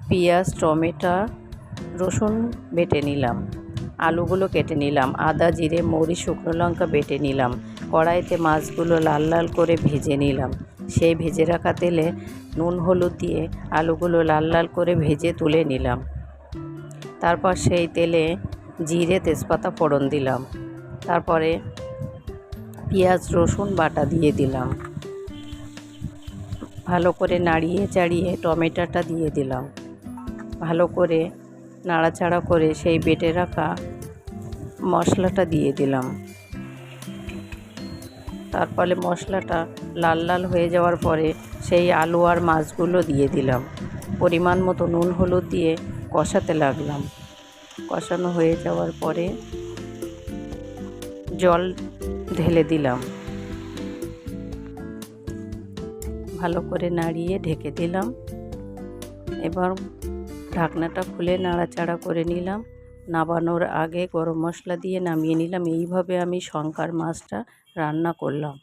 পেঁয়াজ, টমেটো, রসুন বেটে নিলাম, আলুগুলো কেটে নিলাম, আদা, জিরে, মৌরি, শুকনো লঙ্কা বেটে নিলাম। কড়াইতে মাছগুলো লাল লাল করে ভেজে নিলাম। সেই ভেজে রাখা তেলে নুন হলুদ দিয়ে আলুগুলো লাল লাল করে ভেজে তুলে নিলাম। তারপর সেই তেলে জিরে, তেজপাতা ফোড়ন দিলাম। তারপরে পেঁয়াজ, রসুন বাটা দিয়ে দিলাম। ভালো করে নাড়িয়ে চাড়িয়ে টমেটোটা দিয়ে দিলাম। ভালো করে নাড়াচাড়া করে সেই বেটে রাখা মশলাটা দিয়ে দিলাম। তারপরে মশলাটা লাল লাল হয়ে যাওয়ার পরে সেই আলু আর মাছগুলো দিয়ে দিলাম। পরিমাণ মতো নুন হলুদ দিয়ে কষাতে লাগলাম। কষানো হয়ে যাওয়ার পরে জল ঢেলে দিলাম। ভালো করে নাড়িয়ে ঢেকে দিলাম। এবার ঢাকনাটা খুলে নাড়াচাড়া করে নিলাম। নামানোর আগে গরম মশলা দিয়ে নামিয়ে নিলাম। এইভাবে আমি শঙ্কর মাছটা রান্না করলাম।